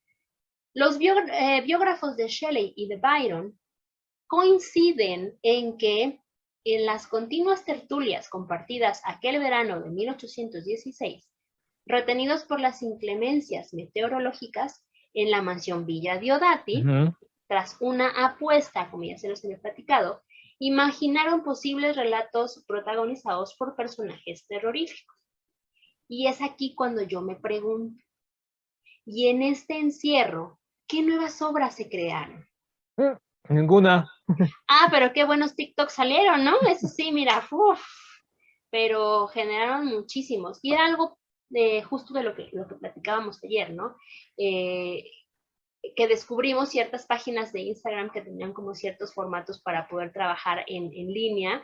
Los biógrafos de Shelley y de Byron coinciden en que en las continuas tertulias compartidas aquel verano de 1816, retenidos por las inclemencias meteorológicas en la mansión Villa Diodati, tras una apuesta, como ya se los había platicado, imaginaron posibles relatos protagonizados por personajes terroríficos. Y es aquí cuando yo me pregunto, ¿y en este encierro, qué nuevas obras se crearon? Ninguna. Ah, pero qué buenos TikTok salieron, ¿no? Eso sí, mira, uf, pero generaron muchísimos. Y era algo justo de lo que platicábamos ayer, ¿no? Que descubrimos ciertas páginas de Instagram que tenían como ciertos formatos para poder trabajar en línea,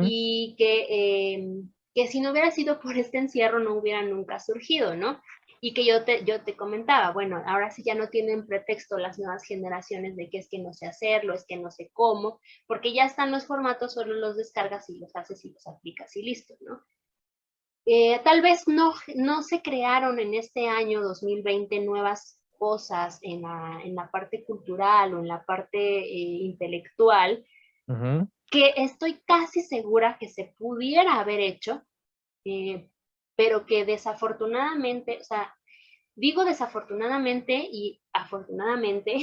y que si no hubiera sido por este encierro no hubiera nunca surgido, ¿no? Y que yo te comentaba, bueno, ahora sí ya no tienen pretexto las nuevas generaciones de que es que no sé hacerlo, es que no sé cómo, porque ya están los formatos, solo los descargas y los haces y los aplicas y listo, ¿no? Tal vez no se crearon en este año 2020 nuevas cosas en la parte cultural o en la parte intelectual, que estoy casi segura que se pudiera haber hecho, pero que desafortunadamente, o sea, digo desafortunadamente y afortunadamente,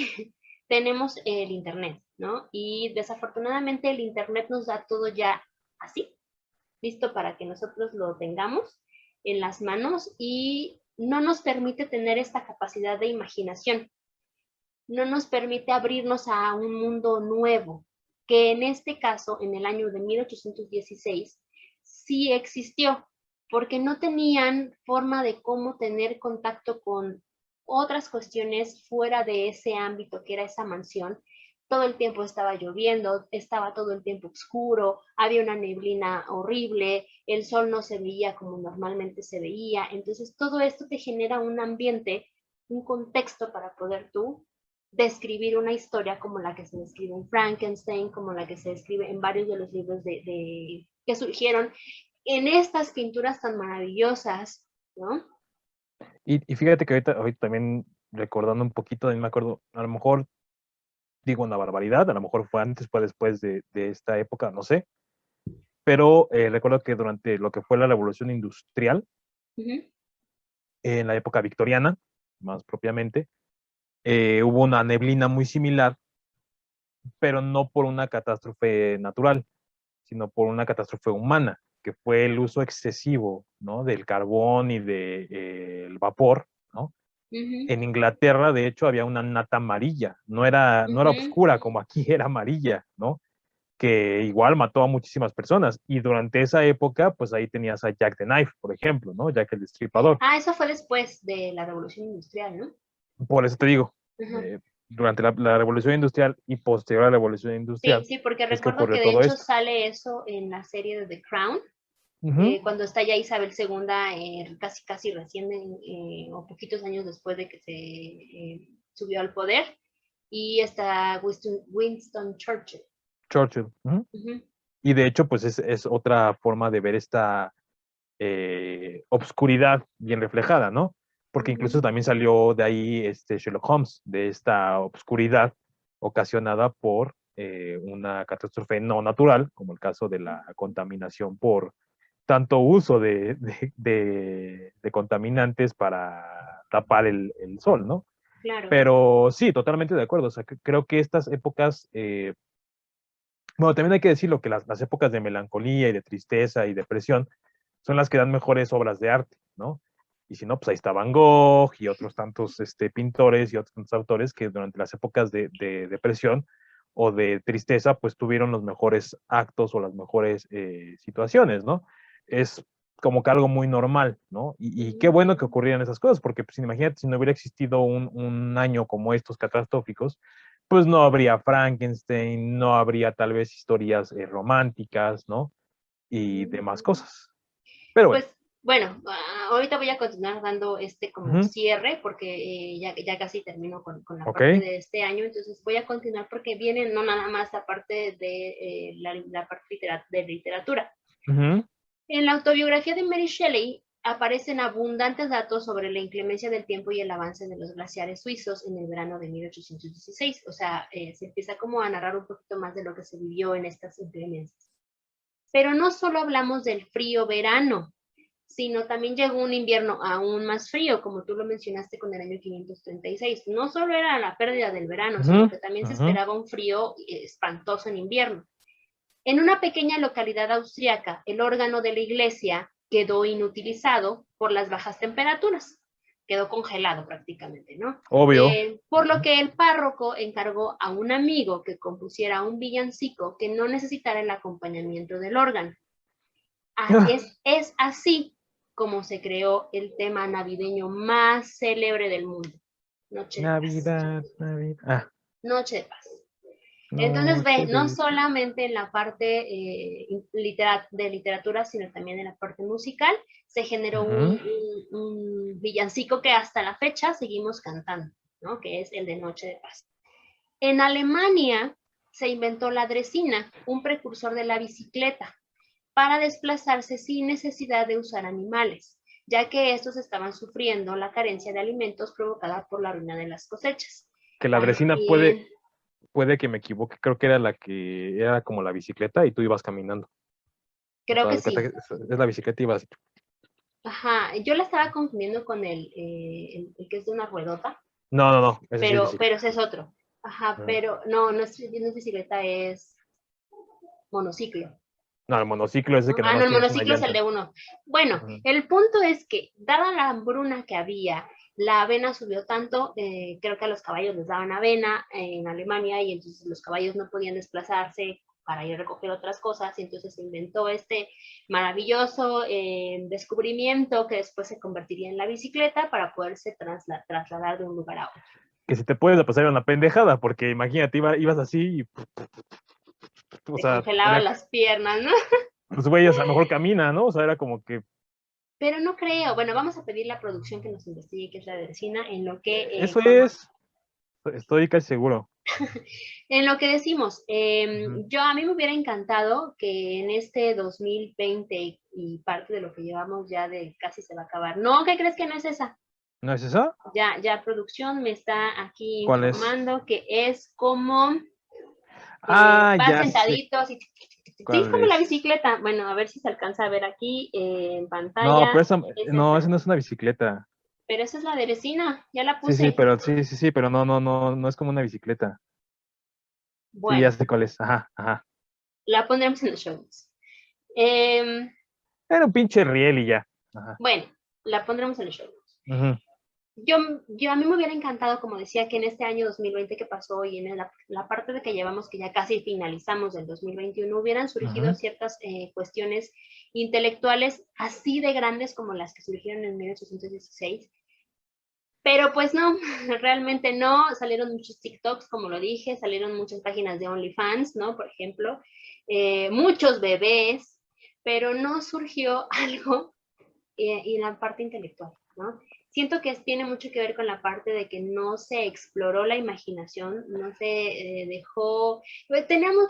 tenemos el Internet, ¿no? Y desafortunadamente el Internet nos da todo ya así, listo para que nosotros lo tengamos en las manos, y no nos permite tener esta capacidad de imaginación, no nos permite abrirnos a un mundo nuevo, que en este caso, en el año de 1816, sí existió, porque no tenían forma de cómo tener contacto con otras cuestiones fuera de ese ámbito que era esa mansión. Todo el tiempo estaba lloviendo, estaba todo el tiempo oscuro, había una neblina horrible, el sol no se veía como normalmente se veía. Entonces todo esto te genera un ambiente, un contexto para poder tú describir una historia como la que se describe en Frankenstein, como la que se describe en varios de los libros que surgieron en estas pinturas tan maravillosas, ¿no? Y fíjate que ahorita también recordando un poquito, me acuerdo, a lo mejor digo una barbaridad, a lo mejor fue antes, fue después de esta época, no sé, pero recuerdo que durante lo que fue la Revolución Industrial, en la época victoriana, más propiamente, hubo una neblina muy similar, pero no por una catástrofe natural, sino por una catástrofe humana, que fue el uso excesivo, ¿no? Del carbón y del vapor, ¿no? En Inglaterra, de hecho, había una nata amarilla, no era oscura como aquí, era amarilla, ¿no? Que igual mató a muchísimas personas. Y durante esa época, pues ahí tenías a Jack the Knife, por ejemplo, ¿no? Jack el Destripador. Ah, eso fue después de la Revolución Industrial, ¿no? Por eso te digo, durante la Revolución Industrial y posterior a la Revolución Sí, Industrial, sí, porque es que recuerdo que ocurrió de todo hecho esto. sale eso en la serie de The Crown, cuando está ya Isabel II, casi casi recién, o poquitos años después de que se subió al poder, y está Winston Churchill. Churchill. Y de hecho, pues es otra forma de ver esta obscuridad bien reflejada, ¿no? Porque incluso también salió de ahí Sherlock Holmes, de esta obscuridad ocasionada por una catástrofe no natural, como el caso de la contaminación por tanto uso de contaminantes para tapar el sol, ¿no? Claro. Pero sí, totalmente de acuerdo. O sea, creo que estas épocas, bueno, también hay que decirlo que las épocas de melancolía y de tristeza y depresión son las que dan mejores obras de arte, ¿no? Y si no, pues ahí está Van Gogh y otros tantos pintores y otros tantos autores que durante las épocas de depresión o de tristeza, pues tuvieron los mejores actos o las mejores situaciones, ¿no? Es como que algo muy normal, ¿no? Y qué bueno que ocurrieran esas cosas, porque pues imagínate si no hubiera existido un año como estos catastróficos, pues no habría Frankenstein, no habría tal vez historias románticas, ¿no? Y demás cosas. Pero bueno. Pues Bueno, ahorita voy a continuar dando como Ujú. cierre porque ya casi termino con la Ok. parte de este año, entonces voy a continuar porque viene no nada más la parte de la parte de literatura. Ujú. En la autobiografía de Mary Shelley aparecen abundantes datos sobre la inclemencia del tiempo y el avance de los glaciares suizos en el verano de 1816. O sea, se empieza como a narrar un poquito más de lo que se vivió en estas inclemencias. Pero no solo hablamos del frío verano, sino también llegó un invierno aún más frío, como tú lo mencionaste con el año 536. No solo era la pérdida del verano, sino Ujú. que también se Ujú. esperaba un frío espantoso en invierno. En una pequeña localidad austriaca, el órgano de la iglesia quedó inutilizado por las bajas temperaturas, quedó congelado prácticamente, ¿no? Obvio. Por lo Ujú. que el párroco encargó a un amigo que compusiera un villancico que no necesitara el acompañamiento del órgano. Ah, Es así como se creó el tema navideño más célebre del mundo, Noche de Paz. Navidad, Navidad. Ah, Noche de Paz. Entonces, ve, noche no de... solamente en la parte de literatura, sino también en la parte musical, se generó Ujú. un villancico que hasta la fecha seguimos cantando, ¿no? Que es el de Noche de Paz. En Alemania se inventó la dresina, un precursor de la bicicleta, para desplazarse sin necesidad de usar animales, ya que estos estaban sufriendo la carencia de alimentos provocada por la ruina de las cosechas. Que la dresina También, puede que me equivoque. Creo que era la que era como la bicicleta y tú ibas caminando. O creo sea, que haz de cuenta sí. que es la bicicleta y vas. Ajá, yo la estaba confundiendo con el que es de una ruedota, No, no, no. Ese sí es pero bicicleta. ese es otro. Ajá, Ujú. pero no es bicicleta, es monociclo. No, el monociclo es el ¿No? que nada Ah, no, más el tienes una monociclo es el llanta. de uno. Bueno, Ujú. el punto es que, dada la hambruna que había, la avena subió tanto, creo que a los caballos les daban avena en Alemania y entonces los caballos no podían desplazarse para ir a recoger otras cosas y entonces se inventó este maravilloso descubrimiento que después se convertiría en la bicicleta para poderse trasladar de un lugar a otro. Que si te puedes pasar una pendejada, porque imagínate, ibas así y, o Te sea, congelaba las piernas, ¿no? pues güey, o sea, mejor camina, ¿no? O sea, era como que, Pero no creo. Bueno, vamos a pedir la producción que nos investigue qué es la medicina en lo que eso es, estoy casi seguro. en lo que decimos, Ujú. a mí me hubiera encantado que en este 2020 y parte de lo que llevamos ya de casi se va a acabar. No, ¿qué crees que no es esa? ¿No es esa? Ya producción me está aquí ¿Cuál es? informando que es como Ah, van ya sé sentaditos y sí, es cuál como la es. bicicleta. Bueno, a ver si se alcanza a ver aquí en No, pantalla. pero esa, Es no, esa esa. no es una bicicleta. Pero esa es la de resina, ya la Sí, sí, puse. pero sí, sí, sí, pero no, no, no, no es como una bicicleta. Sí, ya Bueno, sé cuál es. Ajá, ajá. la pondremos en los show notes. Eh, Era un pinche riel y ya. Ajá. bueno, la pondremos en los show notes. Ujú. Yo, a mí me hubiera encantado, como decía, que en este año 2020 que pasó y en la parte de que llevamos, que ya casi finalizamos del 2021, hubieran surgido Ujú. ciertas cuestiones intelectuales así de grandes como las que surgieron en 1816. Pero pues no, realmente no, salieron muchos TikToks, como lo dije, salieron muchas páginas de OnlyFans, ¿no? Por ejemplo, muchos bebés, pero no surgió algo y la parte intelectual, ¿no? Siento que tiene mucho que ver con la parte de que no se exploró la imaginación, no se dejó, teníamos,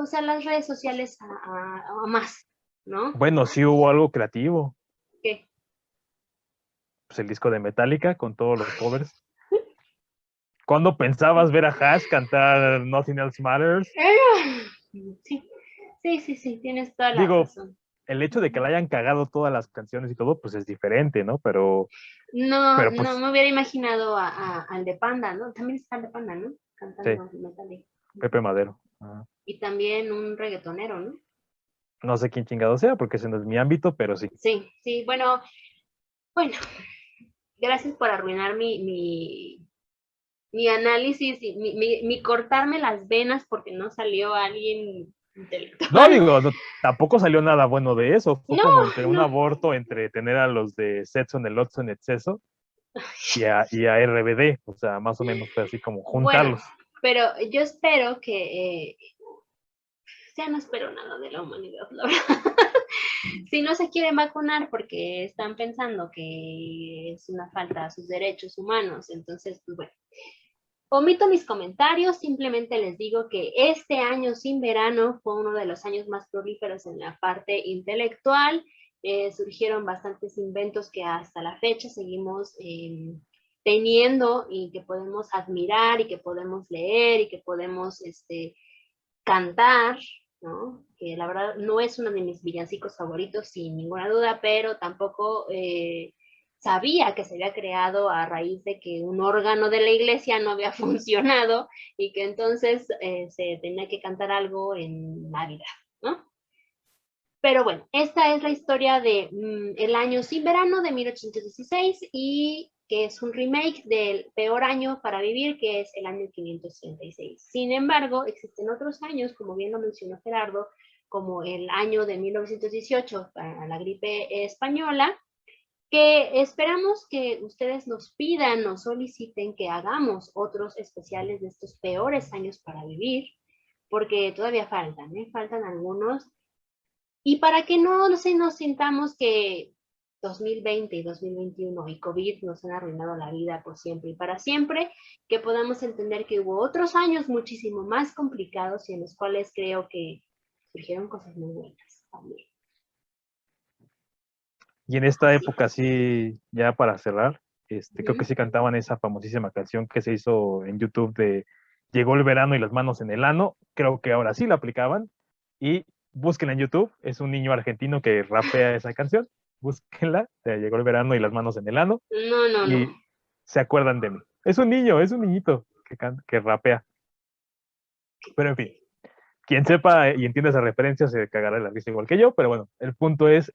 o sea, las redes sociales a más, ¿no? Bueno, sí hubo algo creativo. ¿Qué? Pues el disco de Metallica con todos los covers. ¿Cuándo pensabas ver a Hash cantar Nothing Else Matters? Sí, sí, tienes toda la Digo, razón. el hecho de que la hayan cagado todas las canciones y todo, pues es diferente, ¿no? No, Pero no pues, me hubiera imaginado al de Panda, ¿no? También está el de Panda, ¿no? sí, Cantando Metallica. Pepe Madero. Ajá. Y también un reggaetonero, ¿no? No sé quién chingado sea, porque ese no es mi ámbito, pero sí. Sí, sí, bueno, gracias por arruinar mi análisis y mi cortarme las venas porque no salió alguien No, intelectual. digo, tampoco salió nada bueno de eso. Fue No, como entre un no. aborto, entre tener a los de Sexo en el Otso en exceso y a RBD. O sea, más o menos fue así como Bueno, juntarlos. pero yo espero que ya no espero nada de la humanidad, la verdad. Si no se quieren vacunar porque están pensando que es una falta a sus derechos humanos, entonces, pues bueno. Omito mis comentarios, simplemente les digo que este año sin verano fue uno de los años más prolíferos en la parte intelectual. Surgieron bastantes inventos que hasta la fecha seguimos teniendo y que podemos admirar y que podemos leer y que podemos cantar, ¿no? Que la verdad no es uno de mis villancicos favoritos, sin ninguna duda, pero tampoco sabía que se había creado a raíz de que un órgano de la iglesia no había funcionado y que entonces se tenía que cantar algo en Navidad, ¿no? Pero bueno, esta es la historia de El año sin verano de 1816 y que es un remake del peor año para vivir, que es el año 536. Sin embargo, existen otros años, como bien lo mencionó Gerardo, como el año de 1918 para la gripe española, que esperamos que ustedes nos pidan, nos soliciten que hagamos otros especiales de estos peores años para vivir, porque todavía faltan, ¿eh? Faltan algunos. Y para que no se nos sintamos que 2020 y 2021 y COVID nos han arruinado la vida por siempre y para siempre, que podamos entender que hubo otros años muchísimo más complicados y en los cuales creo que surgieron cosas muy buenas también. Y en esta Así. época, sí, ya para cerrar, creo que Ujú. sí cantaban esa famosísima canción que se hizo en YouTube de Llegó el verano y las manos en el ano. Creo que ahora sí la aplicaban. Y búsquenla en YouTube. Es un niño argentino que rapea esa canción. Búsquenla. Llegó el verano y las manos en el ano. No, no, no. Y se acuerdan de mí. Es un niño, es un niñito que rapea. Pero en fin, quien sepa y entienda esa referencia se cagará de la risa igual que yo, pero bueno, el punto es,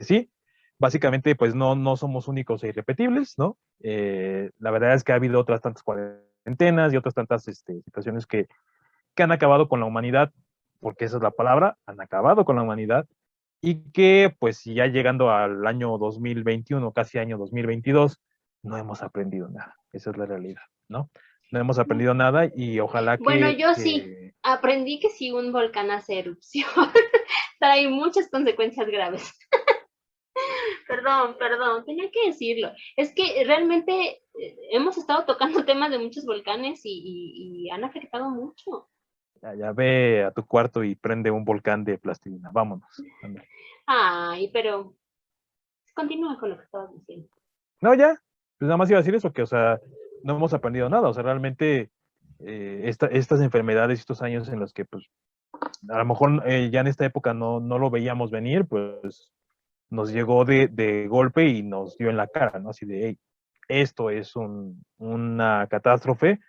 sí, básicamente pues no somos únicos e irrepetibles, ¿no? La verdad es que ha habido otras tantas cuarentenas y otras tantas situaciones que han acabado con la humanidad, porque esa es la palabra, han acabado con la humanidad, y que pues ya llegando al año 2021, casi año 2022, no hemos aprendido nada, esa es la realidad, ¿no? No hemos aprendido nada y ojalá Bueno, que, yo sí que aprendí que si un volcán hace erupción, trae muchas consecuencias graves. Perdón, tenía que decirlo. Es que realmente hemos estado tocando temas de muchos volcanes y han afectado mucho. ya ve a tu cuarto y prende un volcán de plastilina, vámonos. Anda. Ay, pero continúa con lo que estabas diciendo. No, ya, pues nada más iba a decir eso, que o sea, no hemos aprendido nada, o sea, realmente estas enfermedades, estos años en los que pues a lo mejor ya en esta época no lo veíamos venir, pues nos llegó de golpe y nos dio en la cara, ¿no? Así de, hey, esto es una catástrofe.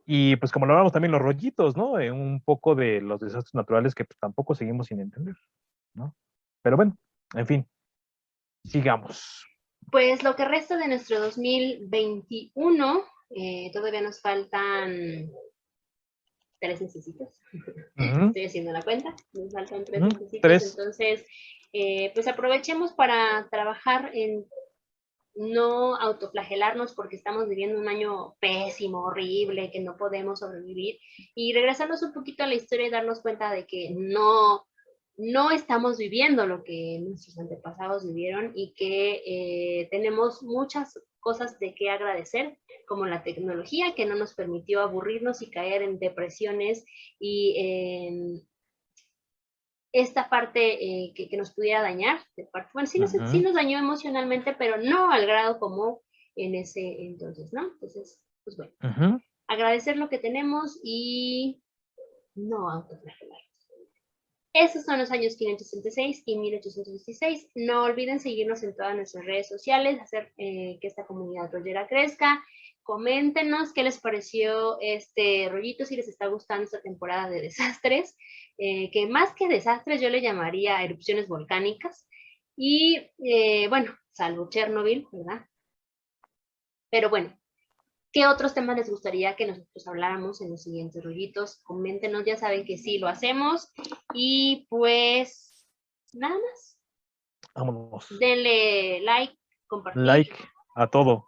Y pues como lo hablamos también los rollitos, ¿no? Un poco de los desastres naturales que pues, tampoco seguimos sin entender, ¿no? Pero bueno, en fin, sigamos. Pues lo que resta de nuestro 2021, todavía nos faltan 3 mesecitos. Ujú, Estoy haciendo la cuenta, nos faltan tres ujú, mesecitos, tres. entonces pues aprovechemos para trabajar en no autoflagelarnos porque estamos viviendo un año pésimo, horrible, que no podemos sobrevivir y regresarnos un poquito a la historia y darnos cuenta de que no estamos viviendo lo que nuestros antepasados vivieron y que tenemos muchas cosas de qué agradecer, como la tecnología que no nos permitió aburrirnos y caer en depresiones y en esta parte que nos pudiera dañar. Bueno, sí Ujú, nos dañó emocionalmente, pero no al grado como en ese entonces, ¿no? Entonces, pues bueno, ujú. agradecer lo que tenemos y no autoflagelar. Esos son los años 566 y 1816. No olviden seguirnos en todas nuestras redes sociales, hacer que esta comunidad rollera crezca. Coméntenos qué les pareció este rollito, si les está gustando esta temporada de desastres, que más que desastres yo le llamaría erupciones volcánicas. Y bueno, salvo Chernobyl, ¿verdad? Pero bueno, ¿qué otros temas les gustaría que nosotros habláramos en los siguientes rollitos? Coméntenos, ya saben que sí lo hacemos. Y pues, nada más. Vámonos. Denle like, compartir Like a todo.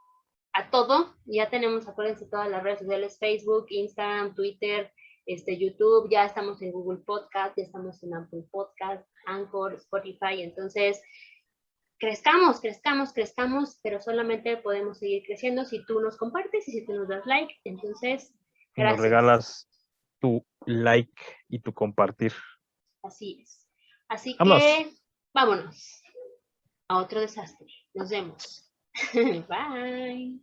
a todo. Ya tenemos, acuérdense, todas las redes sociales, Facebook, Instagram, Twitter. YouTube, ya estamos en Google Podcast, ya estamos en Apple Podcast, Anchor, Spotify. Entonces, crezcamos, pero solamente podemos seguir creciendo si tú nos compartes y si tú nos das like. Entonces, Y nos gracias. regalas tu like y tu compartir. Así es. Así Vámonos. que vámonos a otro desastre. Nos vemos. Bye.